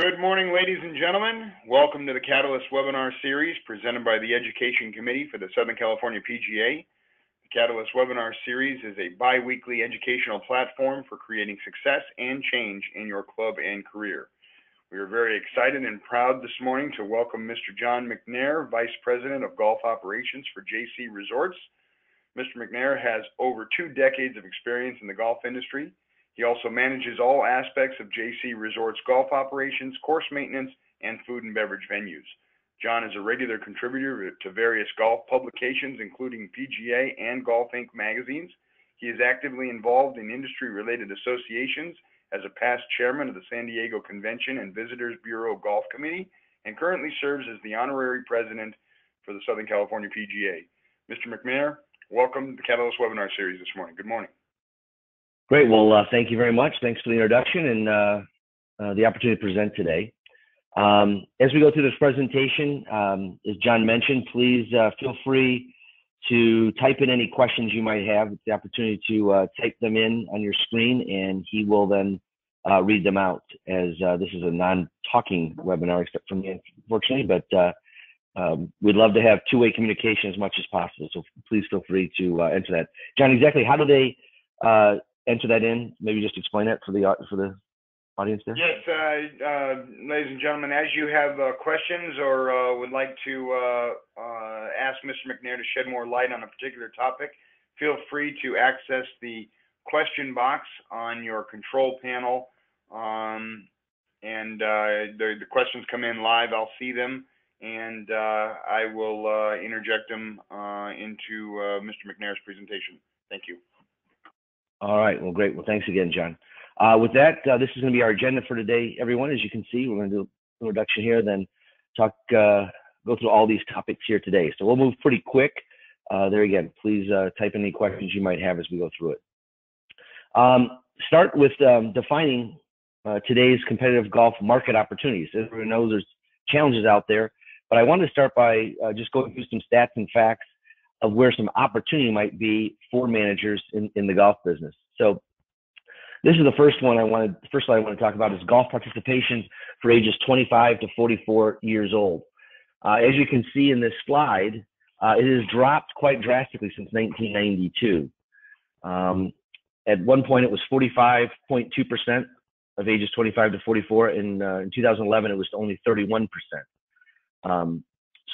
Good morning, ladies and gentlemen. Welcome to the Catalyst webinar series presented by the Education Committee for the Southern California PGA. The Catalyst webinar series is a bi-weekly educational platform for creating success and change in your club and career. We are very excited and proud this morning to welcome Mr. John McNair, Vice President of Golf Operations for JC Resorts. Mr. McNair has over 2 decades of experience in the golf industry. He also manages all aspects of JC Resorts golf operations, course maintenance, and food and beverage venues. John is a regular contributor to various golf publications, including PGA and Golf Inc. magazines. He is actively involved in industry-related associations as a past chairman of the San Diego Convention and Visitors Bureau Golf Committee, and currently serves as the honorary president for the Southern California PGA. Mr. McNair, welcome to the Catalyst webinar series this morning. Good morning. Great. Well, thank you very much. Thanks for the introduction and the opportunity to present today. As we go through this presentation, as John mentioned, please feel free to type in any questions you might have. It's the opportunity to type them in on your screen, and he will then read them out, as this is a non-talking webinar, except for me, unfortunately, but we'd love to have two-way communication as much as possible, so please feel free to enter that. John, exactly how do they enter that in? Maybe just explain that for the audience there. Yes, ladies and gentlemen, as you have questions or would like to ask Mr. McNair to shed more light on a particular topic, feel free to access the question box on your control panel, and the questions come in live. I'll see them, and I will interject them into Mr. McNair's presentation. Thank you. All right. Well, great. Well, thanks again, John. With that, this is going to be our agenda for today, everyone. As you can see, we're going to do an introduction here, then go through all these topics here today. So we'll move pretty quick. There again, please type in any questions you might have as we go through it. Start with defining today's competitive golf market opportunities. Everyone knows there's challenges out there, but I wanted to start by just going through some stats and facts of where some opportunity might be for managers in the golf business. So this is the first one I want to talk about is golf participation for ages 25 to 44 years old. As you can see in this slide, it has dropped quite drastically since 1992. At one point, it was 45.2% of ages 25 to 44. In 2011, it was only 31%. So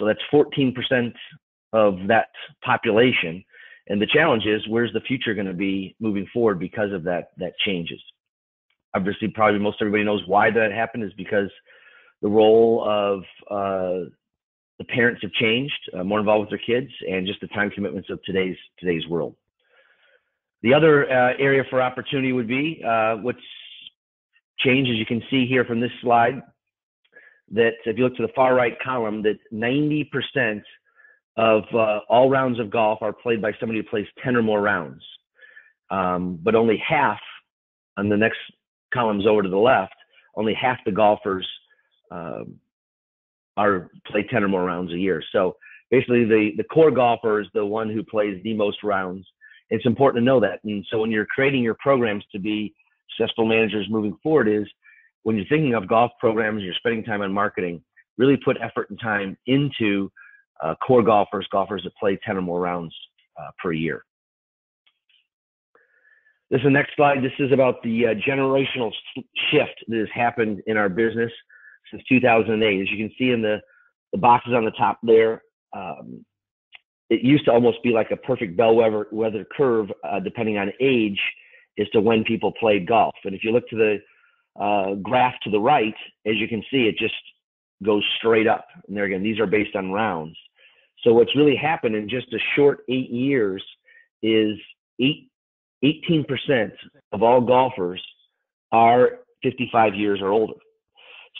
that's 14% of that population. And the challenge is, where's the future going to be moving forward because of that changes? Obviously, probably most everybody knows why that happened is because the role of the parents have changed, more involved with their kids, and just the time commitments of today's world. The other area for opportunity would be what's changed, as you can see here from this slide, that if you look to the far right column, that 90% of all rounds of golf are played by somebody who plays 10 or more rounds. But only half, on the next columns over to the left, only half the golfers play 10 or more rounds a year. So basically the core golfer is the one who plays the most rounds. It's important to know that. And so when you're creating your programs to be successful managers moving forward is when you're thinking of golf programs, you're spending time on marketing, really put effort and time into core golfers that play 10 or more rounds per year. This is the next slide. This is about the generational shift that has happened in our business since 2008. As you can see in the boxes on the top there, it used to almost be like a perfect bellwether curve, depending on age, as to when people played golf. And if you look to the graph to the right, as you can see, it just goes straight up. And there again, these are based on rounds. So what's really happened in just a short 8 years is 18% of all golfers are 55 years or older.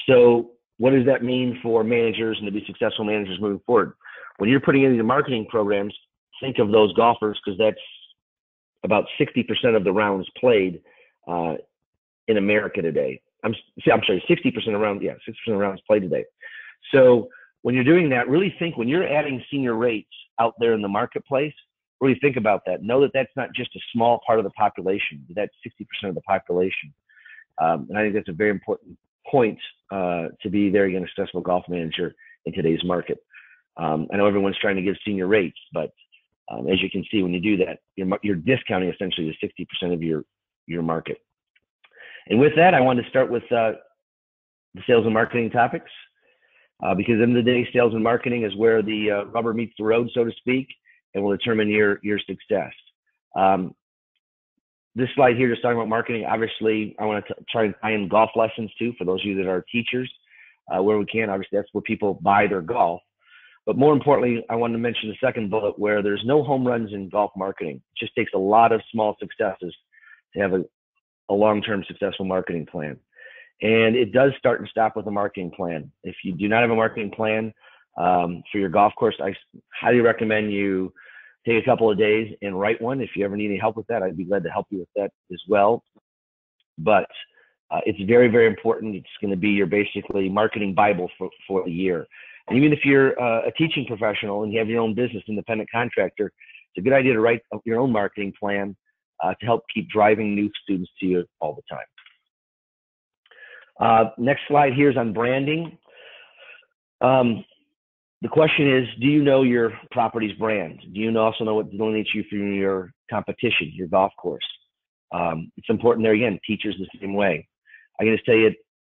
So what does that mean for managers and to be successful managers moving forward? When you're putting in your marketing programs, think of those golfers, because that's about 60% of the rounds played in America today. I'm sorry, 60% of rounds, 60% of rounds played today. So when you're doing that, really think when you're adding senior rates out there in the marketplace, really think about that. Know that that's not just a small part of the population, that's 60% of the population. And I think that's a very important point to be there again a successful golf manager in today's market. I know everyone's trying to give senior rates, but as you can see, when you do that, you're discounting essentially the 60% of your market. And with that, I wanted to start with the sales and marketing topics, because at the end of the day, sales and marketing is where the rubber meets the road, so to speak, and will determine your success. This slide here just talking about marketing. Obviously, I want to try and tie in golf lessons too, for those of you that are teachers, where we can. Obviously, that's where people buy their golf. But more importantly, I wanted to mention the second bullet, where there's no home runs in golf marketing. It just takes a lot of small successes to have a long-term successful marketing plan. And it does start and stop with a marketing plan. If you do not have a marketing plan for your golf course, I highly recommend you take a couple of days and write one. If you ever need any help with that, I'd be glad to help you with that as well. But it's very, very important. It's going to be your basically marketing Bible for the year. And even if you're a teaching professional and you have your own business, independent contractor, it's a good idea to write your own marketing plan to help keep driving new students to you all the time. Next slide here is on branding. The question is, do you know your property's brand? Do you also know what delineates you from your competition, your golf course? It's important there, again, teachers the same way. I'm going to tell you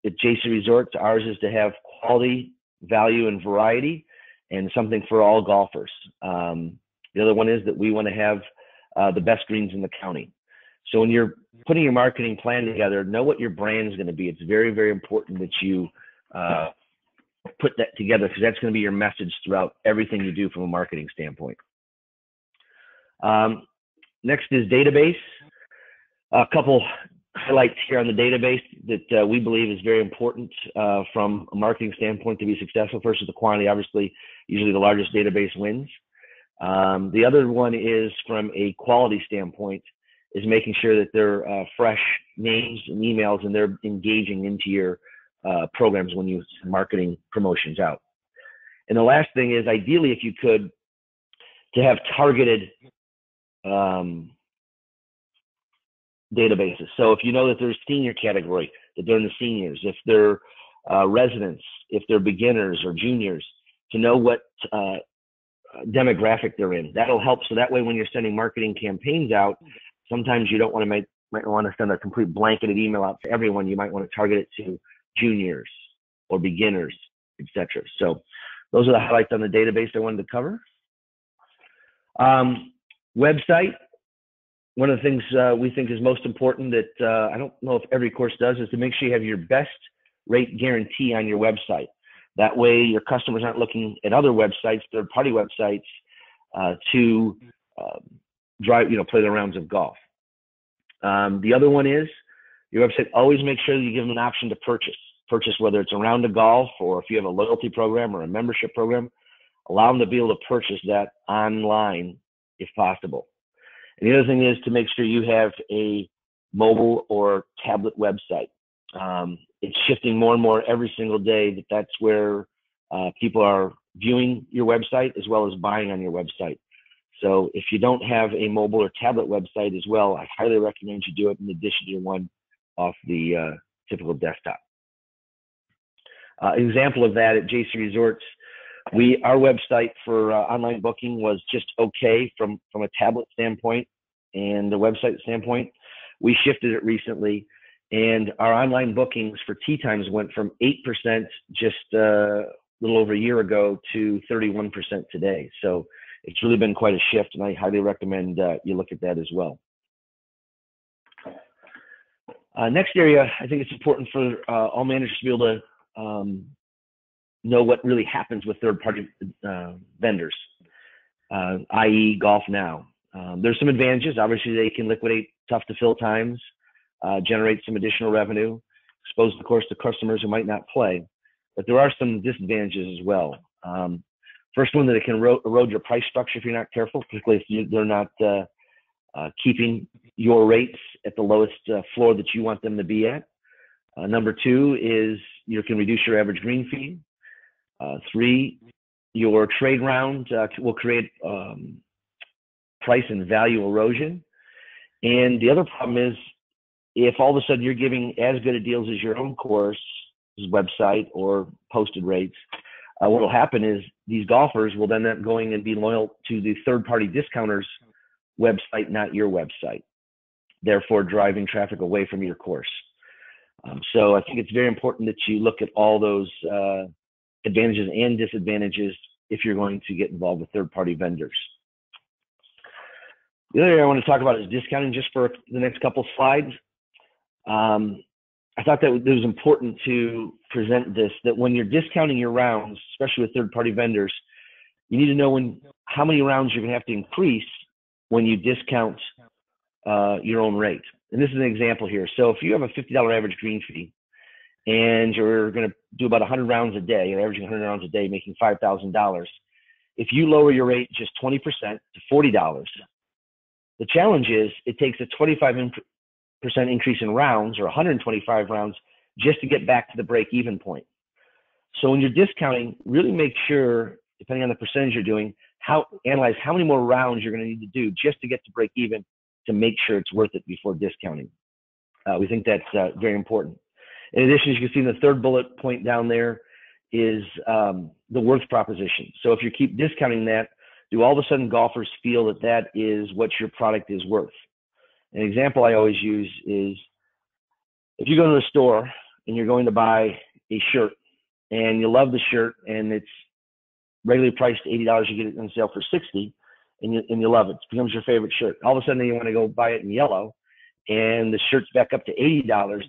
at JC Resorts, ours is to have quality, value, and variety, and something for all golfers. The other one is that we want to have the best greens in the county. So when you're putting your marketing plan together, know what your brand is going to be. It's very, very important that you put that together, because that's going to be your message throughout everything you do from a marketing standpoint. Next is database. A couple highlights here on the database that we believe is very important from a marketing standpoint to be successful. First is the quantity. Obviously, usually the largest database wins. The other one is from a quality standpoint, is making sure that they're fresh names and emails, and they're engaging into your programs when you send marketing promotions out. And the last thing is, ideally, if you could, to have targeted databases. So if you know that there's senior category, that they're in the seniors, if they're residents, if they're beginners or juniors, to know what demographic they're in. That'll help. So that way, when you're sending marketing campaigns out, sometimes you don't want to might want to send a complete blanketed email out to everyone. You might want to target it to juniors or beginners, etc. So those are the highlights on the database I wanted to cover. Website. One of the things we think is most important that I don't know if every course does, is to make sure you have your best rate guarantee on your website. That way your customers aren't looking at other websites, third-party websites, to play the rounds of golf. The other one is your website. Always make sure that you give them an option to purchase, whether it's a round of golf, or if you have a loyalty program or a membership program, allow them to be able to purchase that online if possible. And the other thing is to make sure you have a mobile or tablet website. It's shifting more and more every single day that's where people are viewing your website as well as buying on your website. So if you don't have a mobile or tablet website as well, I highly recommend you do it in addition to your one off the typical desktop. Example of that at JC Resorts, our website for online booking was just okay from a tablet standpoint and the website standpoint. We shifted it recently, and our online bookings for tee times went from 8% just a little over a year ago to 31% today. So it's really been quite a shift, and I highly recommend you look at that as well. Next area, I think it's important for all managers to be able to know what really happens with third-party vendors, i.e. Golf Now. There's some advantages. Obviously, they can liquidate tough-to-fill times, generate some additional revenue, expose the course to customers who might not play. But there are some disadvantages as well. First one, that it can erode your price structure if you're not careful, particularly if they're not keeping your rates at the lowest floor that you want them to be at. Number two is you can reduce your average green fee. Three, your trade round will create price and value erosion. And the other problem is, if all of a sudden you're giving as good a deals as your own course, website or posted rates, what will happen is these golfers will then end up going and be loyal to the third-party discounter's website, not your website, therefore driving traffic away from your course. So I think it's very important that you look at all those advantages and disadvantages if you're going to get involved with third-party vendors. The other area I want to talk about is discounting, just for the next couple slides. I thought that it was important to present this, that when you're discounting your rounds, especially with third-party vendors, you need to know how many rounds you're going to have to increase when you discount your own rate. And this is an example here. So if you have a $50 average green fee and you're going to do about 100 rounds a day, you're averaging 100 rounds a day, making $5,000. If you lower your rate just 20% to $40, the challenge is it takes a 25% increase in rounds, or 125 rounds, just to get back to the break-even point. So when you're discounting, really make sure, depending on the percentage you're doing, analyze how many more rounds you're going to need to do just to get to break even, to make sure it's worth it before discounting. We think that's very important. In addition, as you can see in the third bullet point down there is the worth proposition. So if you keep discounting that, do all of a sudden golfers feel that that is what your product is worth? An example I always use is, if you go to a store and you're going to buy a shirt and you love the shirt and it's regularly priced $80, you get it on sale for $60, and you love it. It becomes your favorite shirt. All of a sudden you want to go buy it in yellow and the shirt's back up to $80.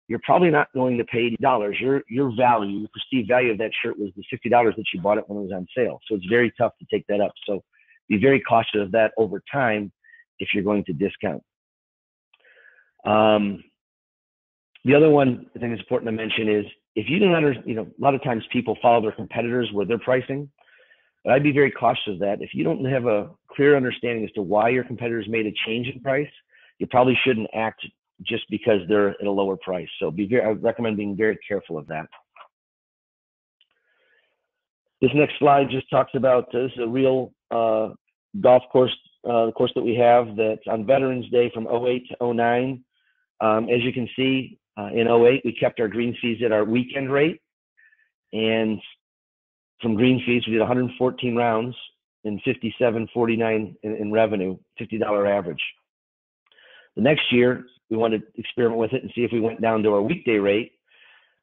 You're probably not going to pay $80. Your value, your perceived value of that shirt was the $60 that you bought it when it was on sale. So it's very tough to take that up. So be very cautious of that over time if you're going to discount. The other one I think is important to mention is, if you don't a lot of times people follow their competitors with their pricing, but I'd be very cautious of that. If you don't have a clear understanding as to why your competitors made a change in price, you probably shouldn't act just because they're at a lower price. So I would recommend being very careful of that. This next slide just talks about, this is a real golf course, the course that we have that's on Veterans Day from 08 to 09. As you can see, in 08, we kept our green fees at our weekend rate. And from green fees, we did 114 rounds and $57.49 in revenue, $50 average. The next year, we wanted to experiment with it and see if we went down to our weekday rate.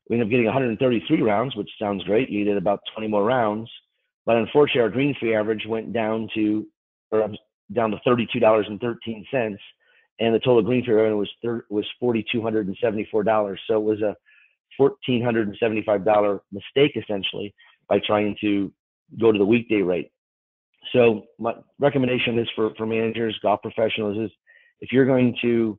We ended up getting 133 rounds, which sounds great. You did about 20 more rounds. But unfortunately, our green fee average went down to $32.13. And the total green fee revenue was $4,274. So it was a $1,475 mistake, essentially, by trying to go to the weekday rate. So my recommendation is for managers, golf professionals, is if you're going to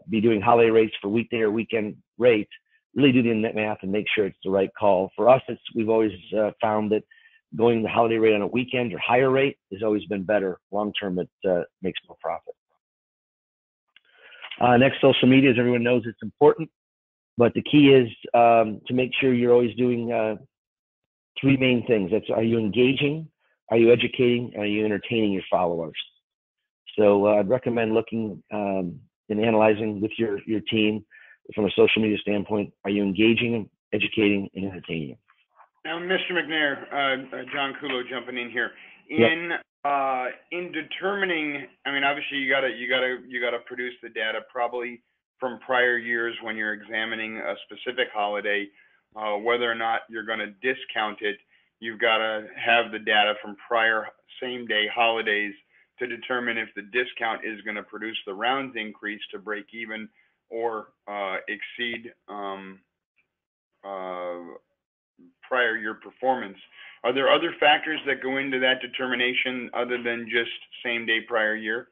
be doing holiday rates for weekday or weekend rates, really do the math and make sure it's the right call. For us, we've always found that going the holiday rate on a weekend or higher rate has always been better. Long term, it makes more profit. Next, social media. As everyone knows, it's important, but the key is to make sure you're always doing three main things. That's, are you engaging, are you educating, and are you entertaining your followers? So I'd recommend looking and analyzing with your team from a social media standpoint. Are you engaging, educating, and entertaining? Now, Mr. McNair, John Kulo jumping in here. In determining, I mean, obviously you gotta produce the data probably from prior years when you're examining a specific holiday, whether or not you're going to discount it. You've got to have the data from prior same-day holidays to determine if the discount is going to produce the rounds increase to break even or exceed prior year performance. Are there other factors that go into that determination other than just same day prior year?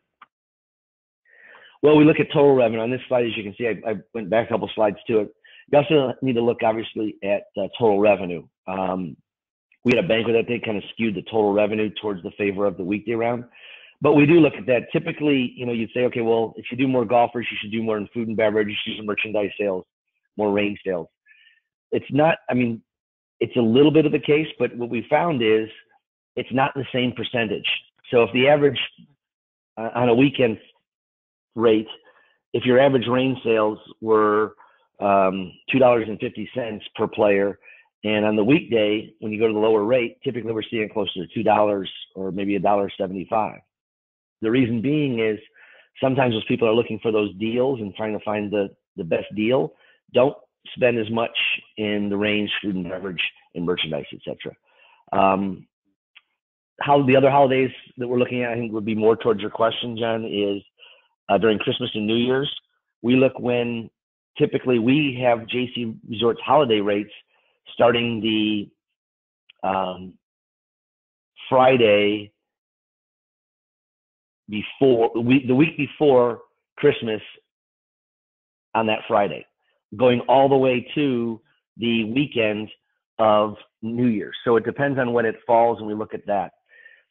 Well, we look at total revenue. On this slide, as you can see, I went back a couple slides to it. You also need to look, obviously, at total revenue. We had a banquet that day kind of skewed the total revenue towards the favor of the weekday round. But we do look at that. Typically, you'd say, okay, well, if you do more golfers, you should do more in food and beverage, you should do some merchandise sales, more range sales. It's not, I mean, it's a little bit of the case, but what we found is it's not the same percentage. So if the average on a weekend rate, if your average range sales were $2.50 per player. And on the weekday, when you go to the lower rate, typically we're seeing closer to $2 or maybe $1.75. The reason being is sometimes those people are looking for those deals and trying to find the best deal. Don't spend as much in the range, food and beverage, and merchandise, etc. How the other holidays that we're looking at, I think, would be more towards your question, John, is during Christmas and New Year's. We look when typically we have JC Resorts holiday rates starting the Friday before the week before Christmas on that Friday, going all the way to the weekend of New Year's. So it depends on when it falls, and we look at that.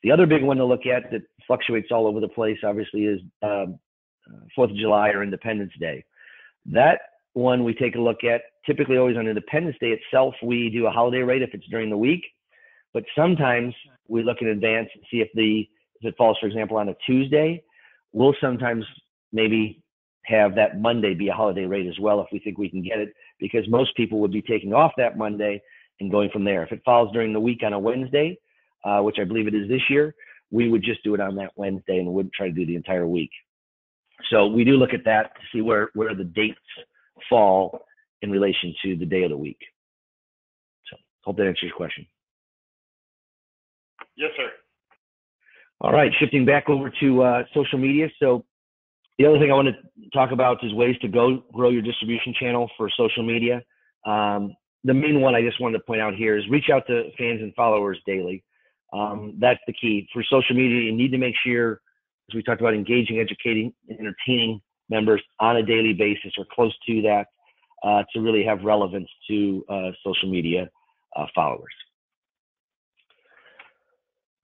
The other big one to look at that fluctuates all over the place, obviously, is 4th of July or Independence Day. That one we take a look at typically always on Independence Day itself. We do a holiday rate if it's during the week, but sometimes we look in advance and see if it falls, for example, on a Tuesday. We'll sometimes maybe have that Monday be a holiday rate as well if we think we can get it, because most people would be taking off that Monday and going from there. If it falls during the week on a Wednesday, which I believe it is this year, we would just do it on that Wednesday and wouldn't try to do the entire week. So we do look at that to see where the dates fall in relation to the day of the week. So hope that answers your question. Yes, sir. All right, shifting back over to social media. So the other thing I want to talk about is ways to grow your distribution channel for social media. The main one I just wanted to point out here is reach out to fans and followers daily. That's the key. For social media, you need to make sure, as we talked about, engaging, educating, and entertaining members on a daily basis or close to that to really have relevance to social media followers.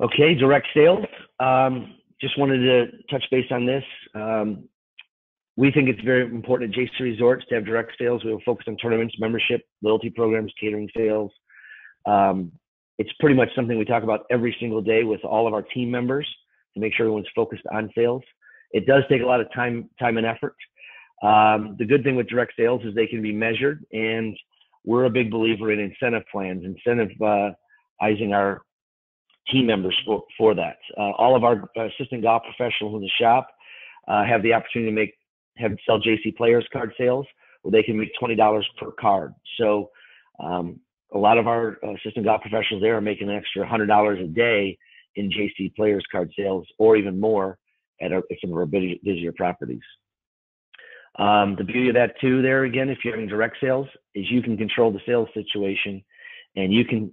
Okay, direct sales. Just wanted to touch base on this. We think it's very important at JC Resorts to have direct sales. We will focus on tournaments, membership, loyalty programs, catering sales. It's pretty much something we talk about every single day with all of our team members to make sure everyone's focused on sales. It does take a lot of time and effort. The good thing with direct sales is they can be measured, and we're a big believer in incentive plans, incentivizing our team members for that. All of our assistant golf professionals in the shop have the opportunity to sell JC Players card sales where they can make $20 per card. So a lot of our assistant golf professionals there are making an extra $100 a day in JC Players card sales, or even more at some of our busier properties. The beauty of that too, there again, if you're having direct sales, is you can control the sales situation, and you can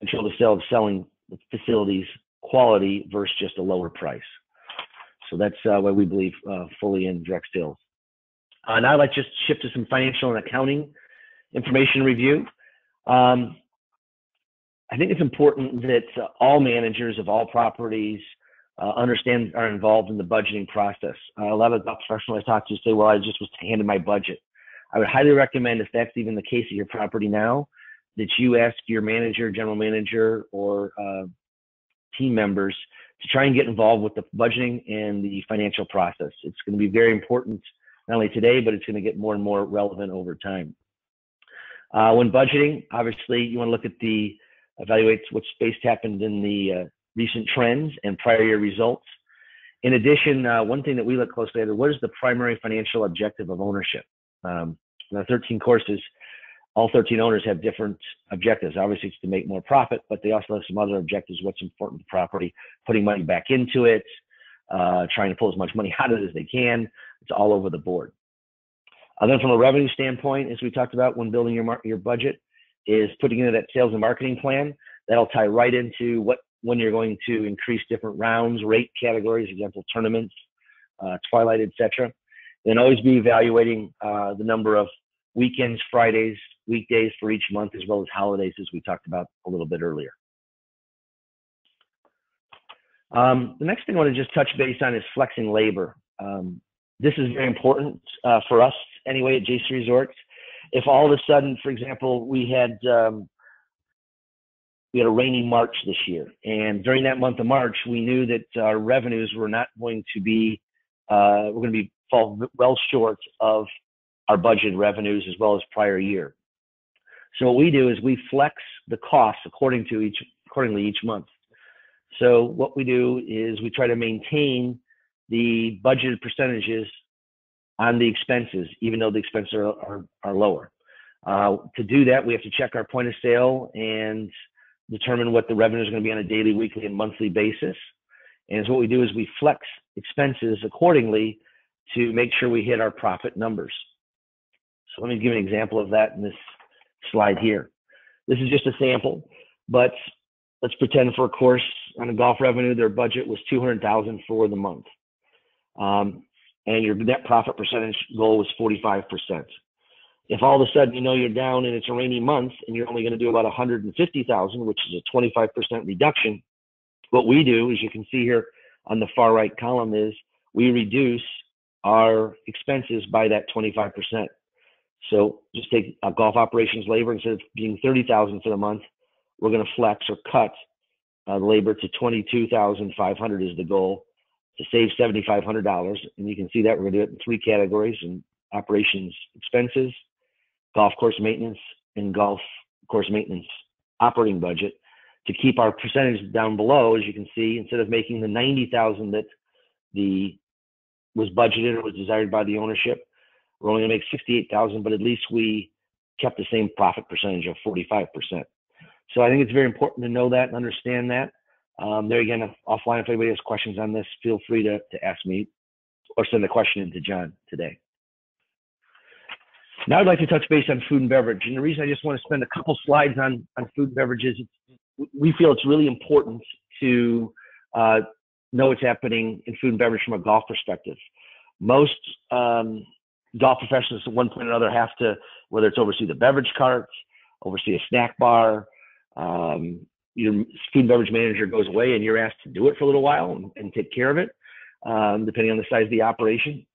control the sale of selling the facilities quality versus just a lower price. So that's why we believe fully in direct sales. Now let's just shift to some financial and accounting information review. I think it's important that all managers of all properties are involved in the budgeting process. A lot of the professionals I talk to say, well, I just was handed my budget. I would highly recommend, if that's even the case at your property now, that you ask your manager, general manager, or team members to try and get involved with the budgeting and the financial process. It's going to be very important, not only today, but it's going to get more and more relevant over time. When budgeting, obviously, you want to look at evaluate what's based happened in the recent trends and prior year results. In addition, one thing that we look closely at, what is the primary financial objective of ownership? In our 13 courses, all 13 owners have different objectives. Obviously, it's to make more profit, but they also have some other objectives. What's important to the property, putting money back into it, trying to pull as much money out of it as they can. It's all over the board. Then from a revenue standpoint, as we talked about when building your budget, is putting into that sales and marketing plan. That'll tie right into when you're going to increase different rounds, rate categories, example, tournaments, Twilight, etc. Then always be evaluating the number of weekends, Fridays, weekdays for each month, as well as holidays, as we talked about a little bit earlier. The next thing I want to just touch base on is flexing labor. This is very important for us anyway at JC Resorts. If all of a sudden, for example, we had a rainy March this year, and during that month of March, we knew that our revenues were not going to be, fall well short of our budgeted revenues as well as prior year. So what we do is we flex the costs accordingly each month. So what we do is we try to maintain the budgeted percentages on the expenses, even though the expenses are lower. To do that, we have to check our point of sale and determine what the revenue is going to be on a daily, weekly, and monthly basis. And so what we do is we flex expenses accordingly to make sure we hit our profit numbers. So let me give an example of that in this slide here. This is just a sample, but let's pretend for a course on a golf revenue, their budget was $200,000 for the month. And your net profit percentage goal was 45%. If all of a sudden, you're down and it's a rainy month and you're only going to do about $150,000, which is a 25% reduction, what we do, as you can see here on the far right column, is we reduce our expenses by that 25%. So just take a golf operations labor. Instead of being $30,000 for the month, we're going to flex or cut labor to $22,500 is the goal, to save $7,500. And you can see that we're going to do it in 3 categories: in operations expenses, golf course maintenance, and golf course maintenance operating budget, to keep our percentage down below. As you can see, instead of making the $90,000 that was budgeted or was desired by the ownership, we're only going to make $68,000, but at least we kept the same profit percentage of 45%. So I think it's very important to know that and understand that. There again, offline, if anybody has questions on this, feel free to ask me or send a question into John today. Now I'd like to touch base on food and beverage. And the reason I just want to spend a couple slides on food and beverages, we feel it's really important to know what's happening in food and beverage from a golf perspective. Most golf professionals at one point or another have to, whether it's oversee the beverage cart, oversee a snack bar, your food and beverage manager goes away and you're asked to do it for a little while and take care of it, depending on the size of the operation.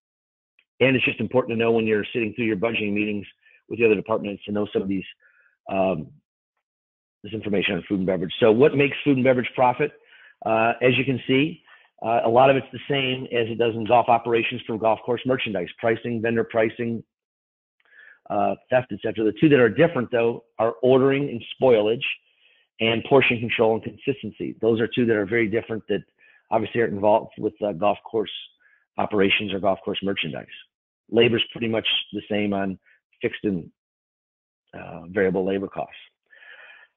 And it's just important to know when you're sitting through your budgeting meetings with the other departments to know some of these this information on food and beverage. So what makes food and beverage profit? As you can see, a lot of it's the same as it does in golf operations for golf course merchandise: pricing, vendor pricing, theft, etc. The two that are different, though, are ordering and spoilage, and portion control and consistency. Those are two that are very different, that obviously are involved with golf course operations or golf course merchandise. Labor is pretty much the same on fixed and variable labor costs.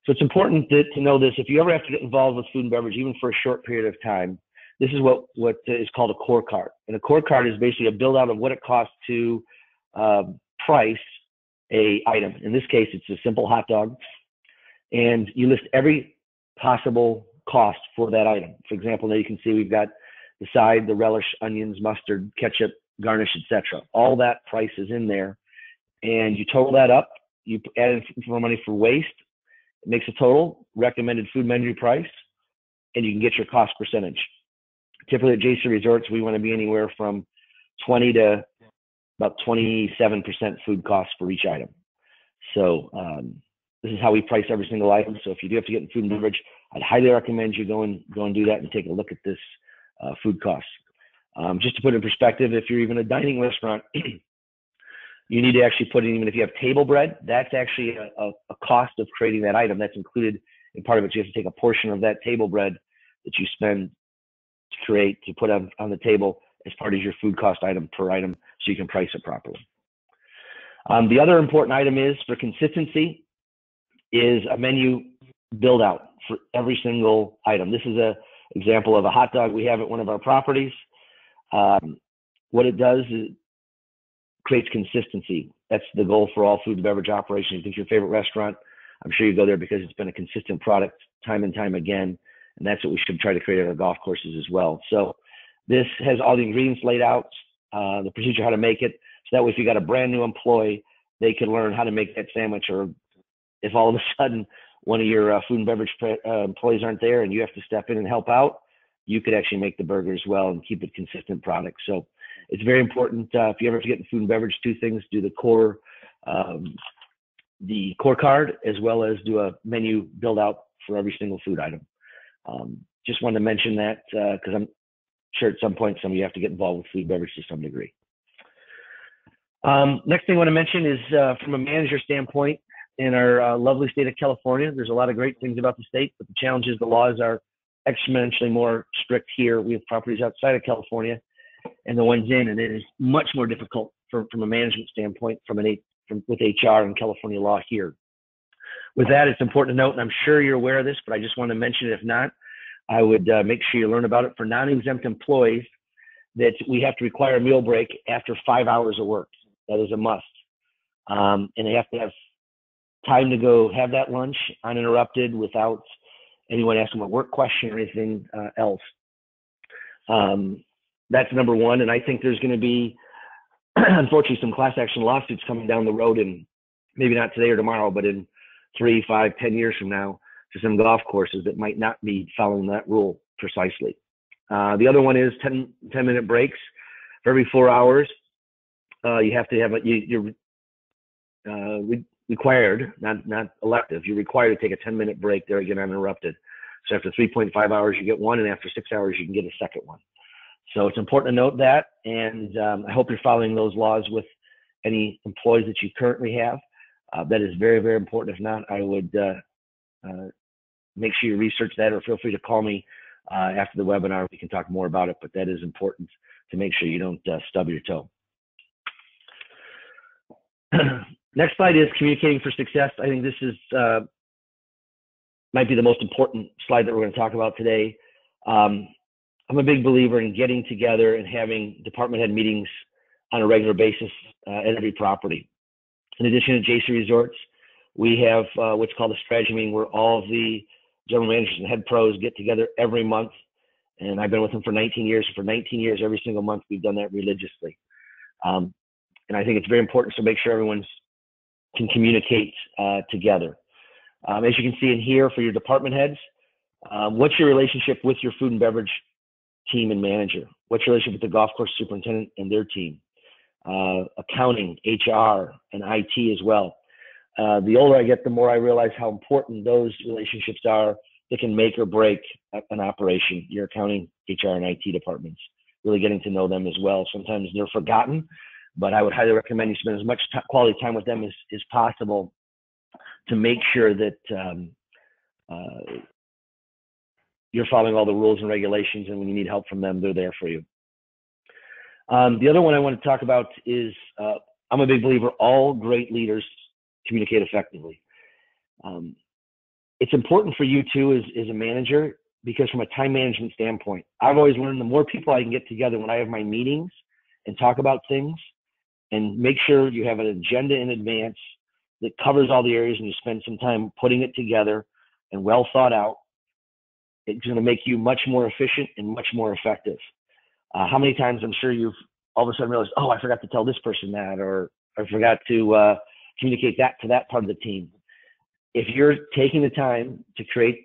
So it's important to know this. If you ever have to get involved with food and beverage, even for a short period of time, this is what is called a core card. And a core card is basically a build out of what it costs to price a item. In this case, it's a simple hot dog. And you list every possible cost for that item. For example, now you can see we've got the side, the relish, onions, mustard, ketchup, garnish, etc. All that price is in there. And you total that up. You add in more money for waste. It makes a total recommended food menu price, and you can get your cost percentage. Typically at JC Resorts, we want to be anywhere from 20 to about 27% food costs for each item. So this is how we price every single item. So if you do have to get in food and beverage, I'd highly recommend you go and do that and take a look at this food costs. Just to put it in perspective, if you're even a dining restaurant, you need to actually put in, even if you have table bread, that's actually a cost of creating that item. That's included in part of it. You have to take a portion of that table bread that you spend to create, to put on the table as part of your food cost item per item, so you can price it properly. The other important item is, for consistency, is a menu build out for every single item. This is an example of a hot dog we have at one of our properties. What it does is creates consistency. That's the goal for all food and beverage operations. If it's your favorite restaurant, I'm sure you go there because it's been a consistent product time and time again, and that's what we should try to create at our golf courses as well. So this has all the ingredients laid out, the procedure, how to make it, so that way if you got a brand new employee, they can learn how to make that sandwich. Or if all of a sudden one of your food and beverage employees aren't there and you have to step in and help out, you could actually make the burger as well and keep it consistent product. So it's very important. If you ever have to get in food and beverage, two things: do the core card, as well as do a menu build out for every single food item. Just wanted to mention that because I'm sure at some point some of you have to get involved with food and beverage to some degree. Next thing I want to mention is from a manager standpoint, in our lovely state of California, there's a lot of great things about the state, but the challenge is the laws are exponentially more strict here. We have properties outside of California and the ones in, and it is much more difficult from a management standpoint with HR and California law here. With that, it's important to note, and I'm sure you're aware of this, but I just want to mention it. If not, I would make sure you learn about it. For non-exempt employees, that we have to require a meal break after 5 hours of work. That is a must. And they have to have time to go have that lunch uninterrupted without anyone asking a work question or anything else. That's number one. And I think there's going to be, unfortunately, some class action lawsuits coming down the road, and maybe not today or tomorrow, but in 3, 5, 10 years from now, to some golf courses that might not be following that rule precisely. The other one is 10-minute breaks for every 4 hours. You have to have you're required, not elective. You're required to take a 10-minute break there again uninterrupted. So after 3.5 hours, you get one, and after 6 hours, you can get a second one. So it's important to note that, and I hope you're following those laws with any employees that you currently have. That is very, very important. If not, I would make sure you research that, or feel free to call me after the webinar. We can talk more about it, but that is important to make sure you don't stub your toe. Next slide is communicating for success. I think this is might be the most important slide that we're going to talk about today. I'm a big believer in getting together and having department head meetings on a regular basis at every property. In addition to JC Resorts, we have what's called a strategy meeting, where all of the general managers and head pros get together every month. And I've been with them for 19 years. For 19 years, every single month, we've done that religiously. And I think it's very important to make sure everyone can communicate together. As you can see in here, for your department heads, what's your relationship with your food and beverage team and manager? What's your relationship with the golf course superintendent and their team? Accounting, HR, and IT as well. The older I get, the more I realize how important those relationships are. They can make or break an operation, your accounting, HR, and IT departments. Really getting to know them as well. Sometimes they're forgotten, but I would highly recommend you spend as much quality time with them as possible to make sure that you're following all the rules and regulations, and when you need help from them, they're there for you. The other one I want to talk about is I'm a big believer all great leaders communicate effectively. It's important for you too as a manager, because from a time management standpoint, I've always learned the more people I can get together when I have my meetings and talk about things, and make sure you have an agenda in advance that covers all the areas, and you spend some time putting it together and well thought out, it's going to make you much more efficient and much more effective. How many times I'm sure you've all of a sudden realized, oh, I forgot to tell this person that, or I forgot to communicate that to that part of the team. If you're taking the time to create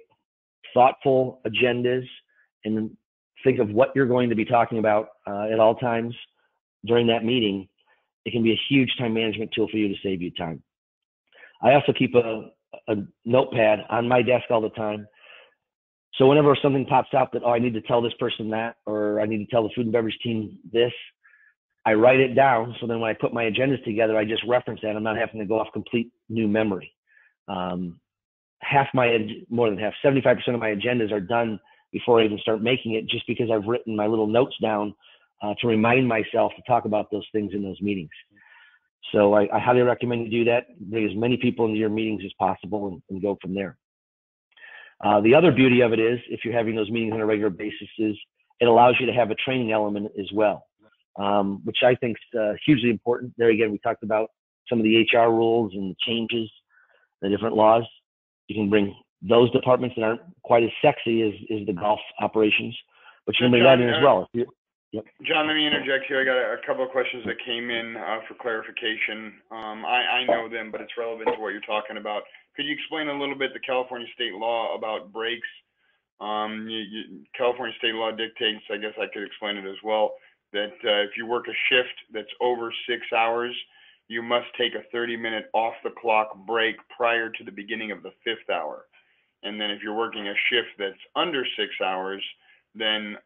thoughtful agendas and think of what you're going to be talking about at all times during that meeting, it can be a huge time management tool for you to save you time. I also keep a notepad on my desk all the time. So whenever something pops up that, oh, I need to tell this person that, or I need to tell the food and beverage team this, I write it down. So then when I put my agendas together, I just reference that. I'm not having to go off complete new memory. More than half, 75% of my agendas are done before I even start making it, just because I've written my little notes down to remind myself to talk about those things in those meetings. So I highly recommend you do that. Bring as many people into your meetings as possible, and go from there. The other beauty of it is, if you're having those meetings on a regular basis, is it allows you to have a training element as well, which I think is hugely important. There again, we talked about some of the HR rules and the changes, the different laws. You can bring those departments that aren't quite as sexy as the golf operations, but you can bring that in as well. Yep. John, let me interject here. I got a couple of questions that came in for clarification. I know them, but it's relevant to what you're talking about. Could you explain a little bit the California state law about breaks? California state law dictates, I guess I could explain it as well, that if you work a shift that's over 6 hours, you must take a 30-minute off-the-clock break prior to the beginning of the 5th hour. And then if you're working a shift that's under 6 hours, then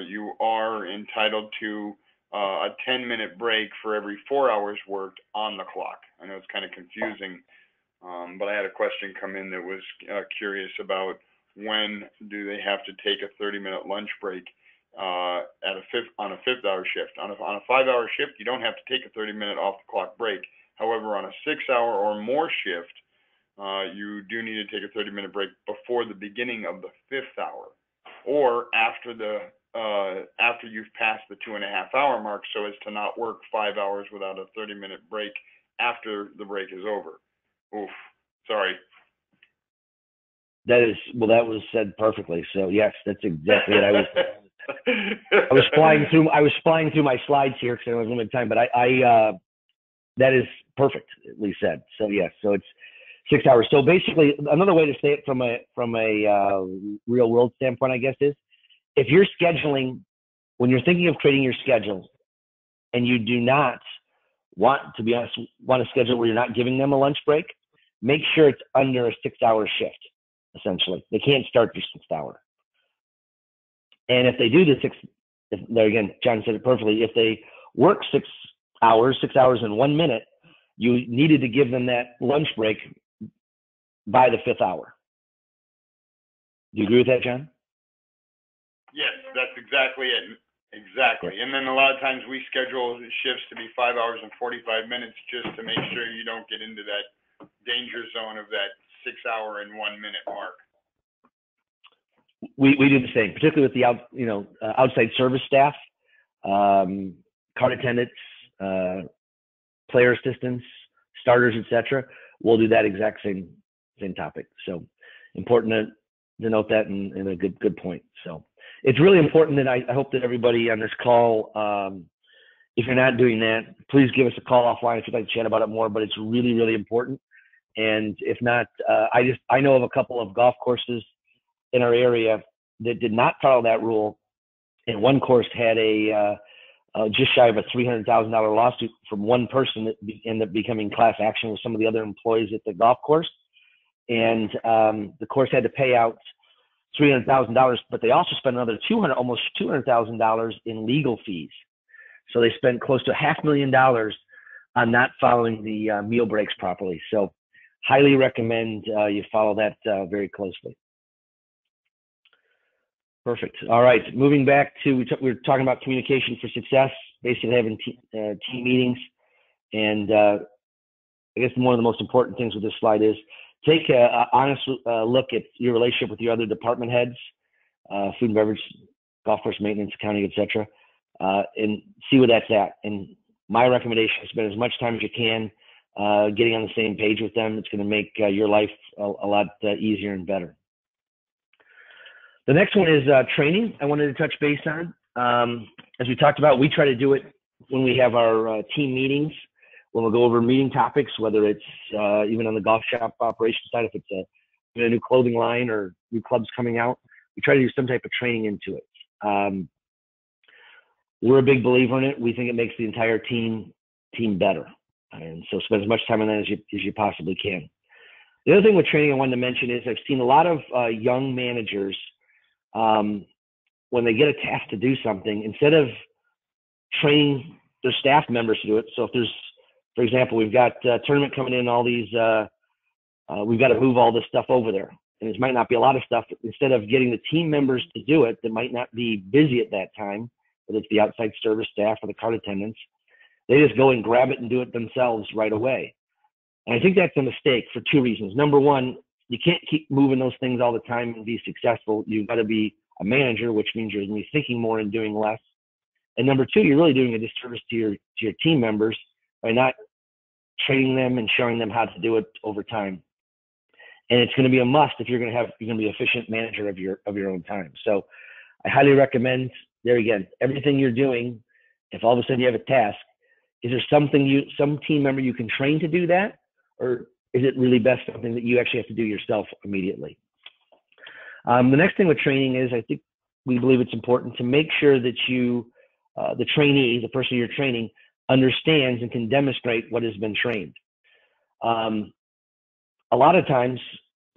you are entitled to a 10-minute break for every 4 hours worked on the clock. I know it's kind of confusing, but I had a question come in that was curious about when do they have to take a 30-minute lunch break on a fifth hour shift. On a 5-hour shift, you don't have to take a 30-minute off the clock break. However, on a 6-hour or more shift, you do need to take a 30-minute break before the beginning of the 5th hour, or after you've passed the 2.5-hour mark, so as to not work 5 hours without a 30-minute break after the break is over. Oof, sorry. That was said perfectly. So yes, that's exactly it. I was flying through my slides here because I was limited time, but that is perfect, at least said. So yes, so it's 6 hours. So basically, another way to say it from a real world standpoint, I guess, is if you're scheduling, when you're thinking of creating your schedule, and you do not want a schedule where you're not giving them a lunch break, make sure it's under a 6-hour shift. Essentially, they can't start your 6th hour. And if they do there again, John said it perfectly. If they work 6 hours and 1 minute, you needed to give them that lunch break by the 5th hour. Do you agree with that, John? Yes, that's exactly it. Exactly. And then a lot of times we schedule shifts to be 5 hours and 45 minutes just to make sure you don't get into that danger zone of that 6-hour and 1 minute mark. We do the same, particularly with the outside service staff, cart attendants, player assistants, starters, etc. We'll do that exact same topic. So important to note that, and a good point. So it's really important that I hope that everybody on this call, if you're not doing that, please give us a call offline if you'd like to chat about it more. But it's really, really important. And if not, I know of a couple of golf courses in our area that did not follow that rule, and one course had a just shy of a $300,000 lawsuit from one person that ended up becoming class action with some of the other employees at the golf course, and the course had to pay out $300,000, but they also spent another almost $200,000 in legal fees. So they spent close to $500,000 on not following the meal breaks properly. So highly recommend you follow that very closely. Perfect. All right. Moving back to, we were talking about communication for success, basically having team meetings. And I guess one of the most important things with this slide is take an honest look at your relationship with your other department heads, food and beverage, golf course maintenance, accounting, etc., and see where that's at. And my recommendation is spend as much time as you can getting on the same page with them. It's going to make your life a lot easier and better. The next one is training. I wanted to touch base on. As we talked about, we try to do it when we have our team meetings, when we'll go over meeting topics, whether it's even on the golf shop operation side, if it's a new clothing line or new clubs coming out, we try to do some type of training into it. We're a big believer in it. We think it makes the entire team better. And so spend as much time on that as you possibly can. The other thing with training I wanted to mention is I've seen a lot of young managers, when they get a task to do something, instead of training their staff members to do it. So if there's, for example, we've got a tournament coming in, all these, we've got to move all this stuff over there. And it might not be a lot of stuff. Instead of getting the team members to do it that might not be busy at that time, whether it's the outside service staff or the cart attendants, they just go and grab it and do it themselves right away. And I think that's a mistake for two reasons. Number one, you can't keep moving those things all the time and be successful. You've got to be a manager, which means you're going to be thinking more and doing less. And number two, you're really doing a disservice to your team members by not training them and showing them how to do it over time. And it's going to be a must if you're going to be an efficient manager of your own time. So I highly recommend, there again, everything you're doing, if all of a sudden you have a task, is there some team member you can train to do that? Or is it really best something that you actually have to do yourself immediately? The next thing with training is, I think we believe it's important to make sure that the trainee, the person you're training, understands and can demonstrate what has been trained. A lot of times,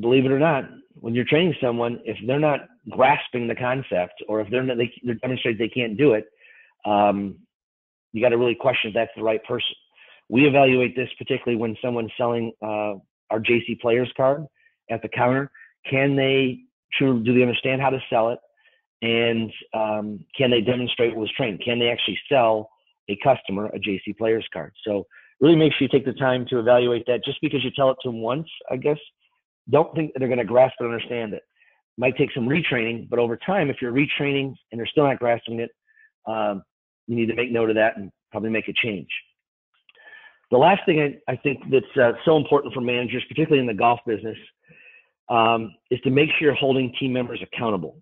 believe it or not, when you're training someone, if they're not grasping the concept, or if they demonstrate they can't do it, you got to really question if that's the right person. We evaluate this particularly when someone's selling our JC Players card at the counter. Do they understand how to sell it? And can they demonstrate what was trained? Can they actually sell a customer a JC Players card? So really make sure you take the time to evaluate that. Just because you tell it to them once, I guess, don't think that they're going to grasp and understand it. Might take some retraining, but over time, if you're retraining and they're still not grasping it, you need to make note of that and probably make a change. The last thing I think that's so important for managers, particularly in the golf business, is to make sure you're holding team members accountable.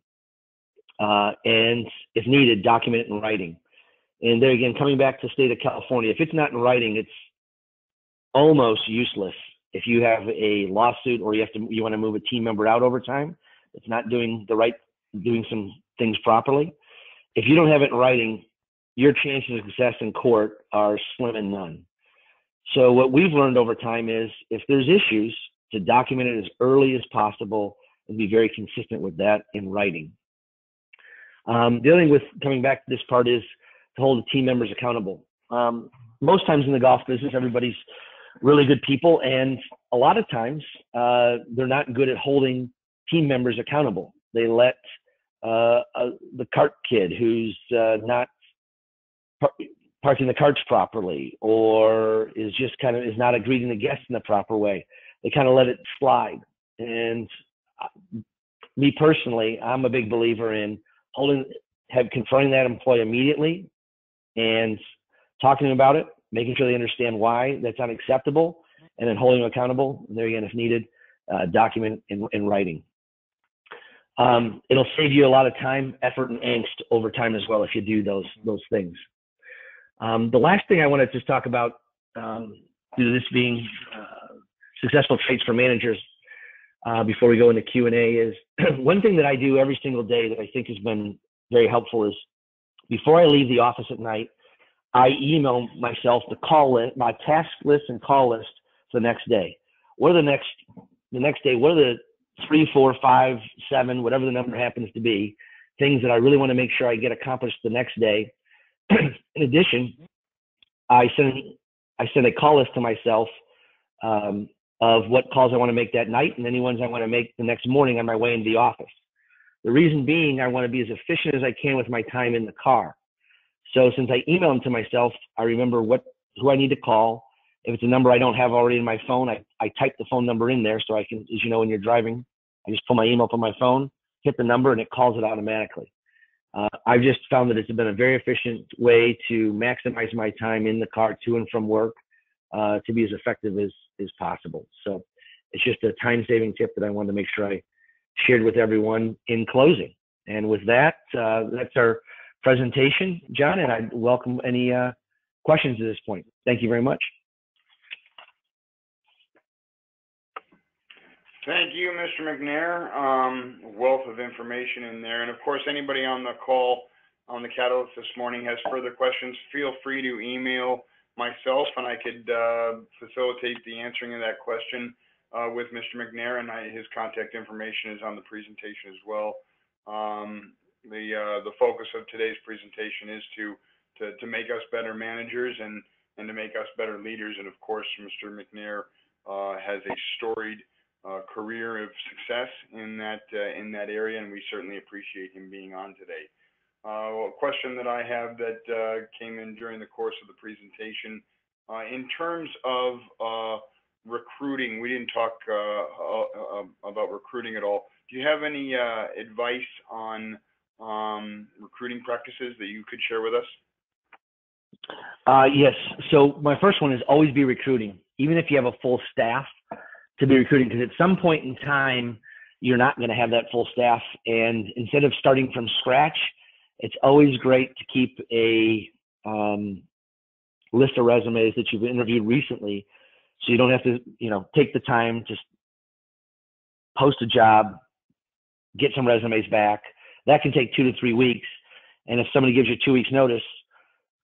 And if needed, document it in writing. And there again, coming back to the state of California, if it's not in writing, it's almost useless. If you have a lawsuit or you want to move a team member out over time, it's not doing some things properly. If you don't have it in writing, your chances of success in court are slim and none. So what we've learned over time is if there's issues, to document it as early as possible and be very consistent with that in writing. The other thing with coming back to this part is to hold the team members accountable. Most times in the golf business, everybody's really good people, and a lot of times they're not good at holding team members accountable. They let the cart kid who's not parking the carts properly, or is not greeting the guests in the proper way. They kind of let it slide. And me personally, I'm a big believer in confronting that employee immediately and talking about it, making sure they understand why that's unacceptable, and then holding them accountable. And there again, if needed, document in writing. It'll save you a lot of time, effort, and angst over time as well if you do those things. The last thing I want to just talk about, due to this being successful traits for managers, before we go into Q&A, is one thing that I do every single day that I think has been very helpful is before I leave the office at night, I email myself my task list and call list for the next day. What are the next day? What are the 3, 4, 5, 7, whatever the number happens to be, things that I really want to make sure I get accomplished the next day? In addition, I send a call list to myself of what calls I want to make that night and any ones I want to make the next morning on my way into the office. The reason being, I want to be as efficient as I can with my time in the car. So since I email them to myself, I remember who I need to call. If it's a number I don't have already in my phone, I type the phone number in there so I can, as you know, when you're driving, I just pull my email from my phone, hit the number, and it calls it automatically. I've just found that it's been a very efficient way to maximize my time in the car to and from work, to be as effective as possible. So it's just a time-saving tip that I wanted to make sure I shared with everyone in closing. And with that, that's our presentation, John, and I'd welcome any questions at this point. Thank you very much. Thank you, Mr. McNair. Wealth of information in there. And of course, anybody on the call on the Catalyst this morning has further questions, feel free to email myself and I could facilitate the answering of that question with Mr. McNair, and his contact information is on the presentation as well. The focus of today's presentation is to make us better managers and to make us better leaders. And of course, Mr. McNair has a storied career of success in that area, and we certainly appreciate him being on today. A question that I have that came in during the course of the presentation, in terms of recruiting, we didn't talk about recruiting at all. Do you have any advice on recruiting practices that you could share with us? Yes. So my first one is always be recruiting, even if you have a full staff, to be recruiting, because at some point in time, you're not going to have that full staff. And instead of starting from scratch, it's always great to keep a list of resumes that you've interviewed recently, so you don't have to, take the time to post a job, get some resumes back. That can take 2 to 3 weeks. And if somebody gives you 2 weeks notice,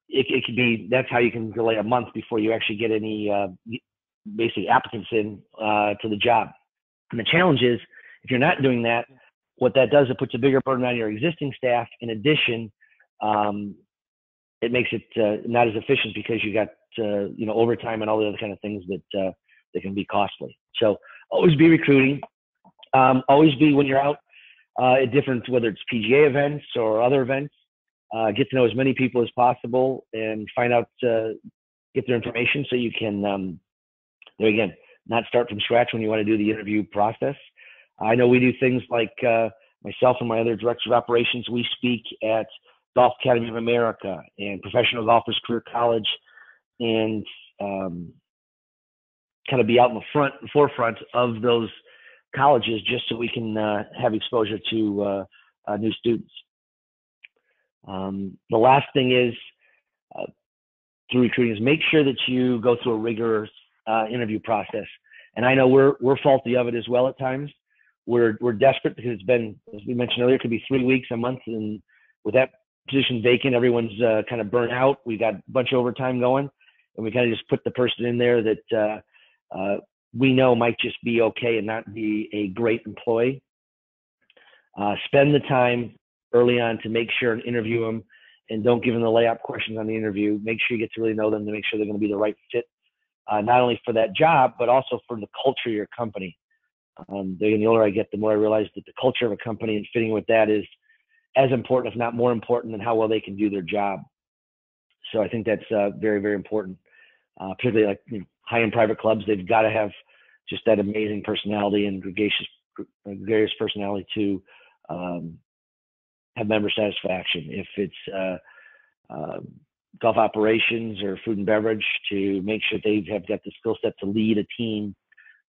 it could be, that's how you can delay a month before you actually get any basically applicants in to the job. And the challenge is, if you're not doing that, what that does, it puts a bigger burden on your existing staff. In addition, it makes it not as efficient because you got overtime and all the other kind of things that can be costly. So always be recruiting. Always be, when you're out at different, whether it's PGA events or other events, get to know as many people as possible and find out, get their information so you can, there again, not start from scratch when you want to do the interview process. I know we do things like myself and my other directors of operations, we speak at Golf Academy of America and Professional Golfers Career College, and kind of be out in the forefront of those colleges just so we can have exposure to new students. The last thing is through recruiting is make sure that you go through a rigorous interview process. And I know we're faulty of it as well at times. We're desperate because it's been, as we mentioned earlier, it could be 3 weeks, a month, and with that position vacant, everyone's kind of burnt out. We got a bunch of overtime going, and we kind of just put the person in there that we know might just be okay and not be a great employee. Spend the time early on to make sure and interview them, and don't give them the layup questions on the interview. Make sure you get to really know them to make sure they're going to be the right fit, not only for that job, but also for the culture of your company. The older I get, the more I realize that the culture of a company and fitting with that is as important, if not more important, than how well they can do their job. So I think that's very, very important. Particularly like high-end private clubs, they've got to have just that amazing personality and gregarious personality to have member satisfaction. If it's golf operations or food and beverage, to make sure they have got the skill set to lead a team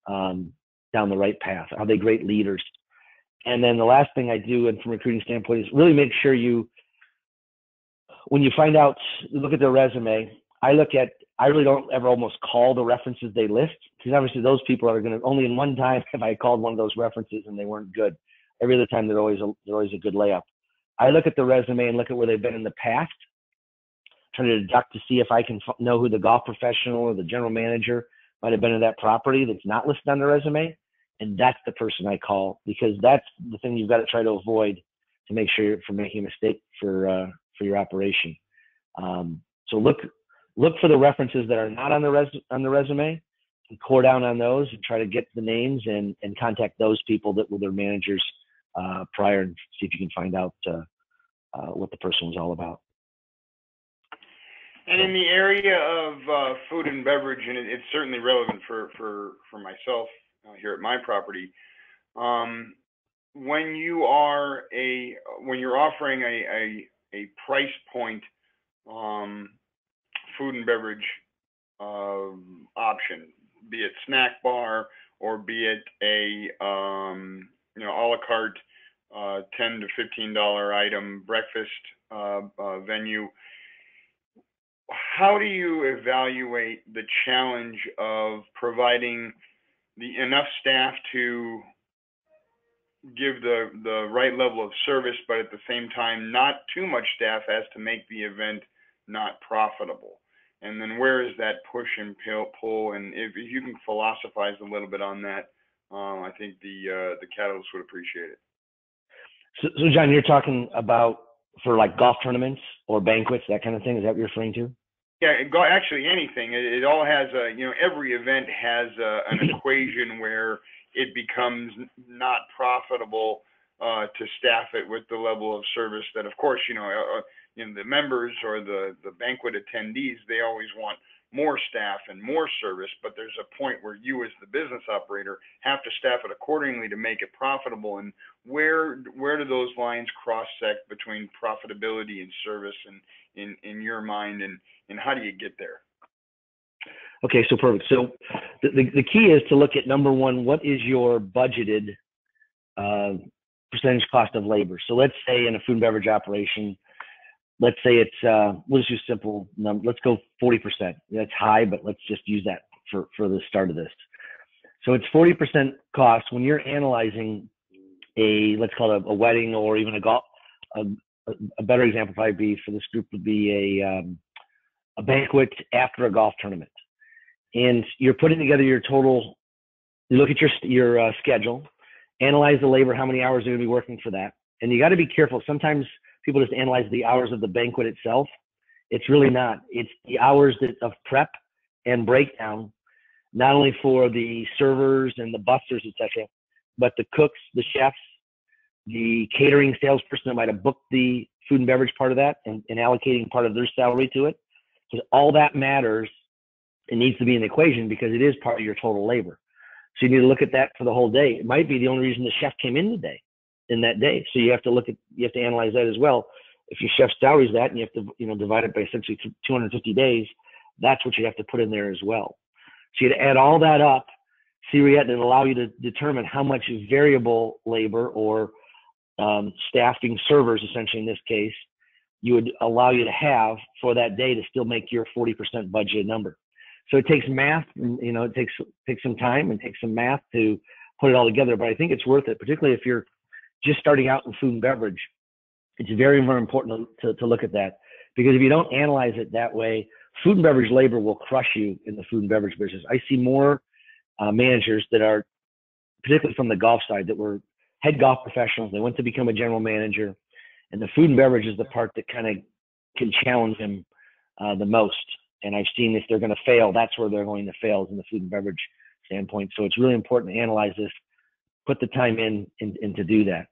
down the right path. Are they great leaders? And then the last thing I do, and from a recruiting standpoint, is really make sure when you find out, look at their resume. I really don't ever almost call the references they list, because obviously those people are going to, only in one time have I called one of those references and they weren't good. Every other time they're always a good layup. I look at the resume and look at where they've been in the past, trying to deduct to see if I can know who the golf professional or the general manager might have been in that property that's not listed on the resume. And that's the person I call, because that's the thing you've got to try to avoid to make sure from making a mistake for your operation. So look for the references that are not on the resume, and core down on those and try to get the names and contact those people that were their managers prior, and see if you can find out what the person was all about. And in the area of food and beverage, and it's certainly relevant for myself here at my property, when you're offering a price point food and beverage option, be it snack bar or be it a a la carte $10 to $15 item breakfast venue, how do you evaluate the challenge of providing enough staff to give the right level of service, but at the same time not too much staff as to make the event not profitable? And then where is that push and pull? And if you can philosophize a little bit on that, I think the Catalyst would appreciate it. So John, you're talking about for like golf tournaments or banquets, that kind of thing? Is that what you're referring to? Yeah, actually anything. It all has every event has an equation where it becomes not profitable to staff it with the level of service that, of course, the members or the banquet attendees, they always want more staff and more service, but there's a point where you as the business operator have to staff it accordingly to make it profitable. And where do those lines cross-sect between profitability and service in your mind, and how do you get there? Okay, so perfect. So the key is to look at, number one, what is your budgeted percentage cost of labor? So let's say in a food and beverage operation, let's say it's, we'll just use simple number. Let's go 40%. That's high, but let's just use that for the start of this. So it's 40% cost when you're analyzing let's call it a wedding, or even a better example probably be for this group would be a banquet after a golf tournament. And you're putting together your total, you look at your schedule, analyze the labor, how many hours are going to be working for that. And you got to be careful. Sometimes people just analyze the hours of the banquet itself It's really not. It's the hours of prep and breakdown, not only for the servers and the busters, etc., but the cooks, the chefs, the catering salesperson that might have booked the food and beverage part of that and allocating part of their salary to it. Because all that matters. It needs to be in the equation because it is part of your total labor. So you need to look at that for the whole day. It might be the only reason the chef came in that day. So you have to analyze that as well. If your chef's salary is that, and you have to, divide it by essentially 250 days, that's what you have to put in there as well. So you add all that up, see where you're at, and it'll allow you to determine how much variable labor or staffing servers, essentially in this case, you would allow you to have for that day to still make your 40% budgeted number. So it takes math, and, it takes some time and takes some math to put it all together. But I think it's worth it, particularly if you're just starting out in food and beverage. It's very, very important to look at that, because if you don't analyze it that way, food and beverage labor will crush you in the food and beverage business. I see more managers that are, particularly from the golf side, that were head golf professionals. They went to become a general manager, and the food and beverage is the part that kind of can challenge them the most. And I've seen if they're going to fail, that's where they're going to fail, is in the food and beverage standpoint. So it's really important to analyze this, put the time in to do that.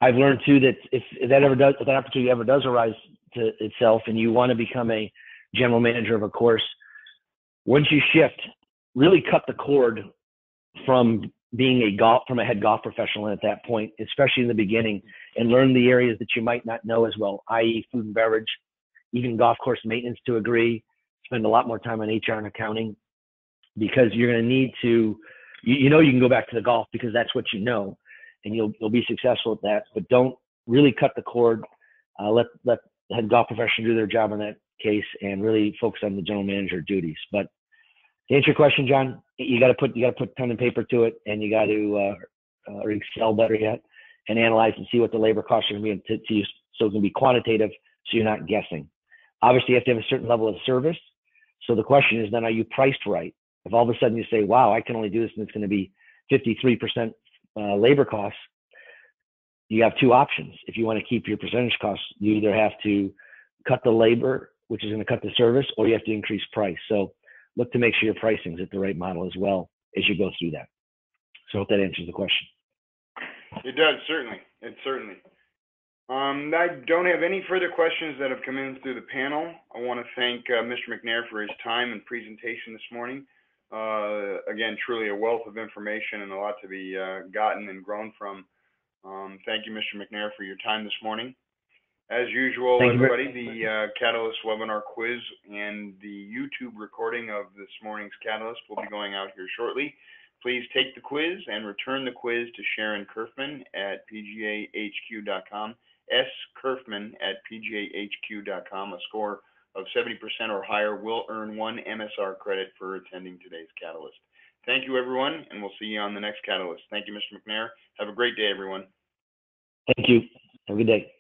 I've learned too that if that opportunity ever does arise to itself, and you want to become a general manager of a course, once you shift, really cut the cord from being a head golf professional at that point, especially in the beginning, and learn the areas that you might not know as well, i.e. food and beverage, even golf course maintenance to agree, spend a lot more time on HR and accounting, because you're going to need to, you can go back to the golf because that's what you know, and you'll be successful at that, but don't really cut the cord. Let the head golf professional do their job in that case and really focus on the general manager duties. But to answer your question, John, you got to put pen and paper to it, and you got to or Excel better yet, and analyze and see what the labor costs are going to be to you, so it can be quantitative, so you're not guessing. Obviously, you have to have a certain level of service. So the question is then, are you priced right? If all of a sudden you say, wow, I can only do this and it's going to be 53% labor costs, you have two options. If you want to keep your percentage costs, you either have to cut the labor, which is going to cut the service, or you have to increase price. So look to make sure your pricing is at the right model as well as you go through that. So I hope that answers the question. It does, certainly. I don't have any further questions that have come in through the panel. I want to thank Mr. McNair for his time and presentation this morning. Again, truly a wealth of information and a lot to be gotten and grown from. Thank you, Mr. McNair, for your time this morning. As usual, everybody, the Catalyst webinar quiz and the YouTube recording of this morning's Catalyst will be going out here shortly. Please take the quiz and return the quiz to Sharon Kerfman at pgahq.com, skerfman@pgahq.com. A score of 70% or higher will earn 1 MSR credit for attending today's Catalyst. Thank you, everyone, and we'll see you on the next Catalyst. Thank you, Mr. McNair. Have a great day, everyone. Thank you. Have a good day.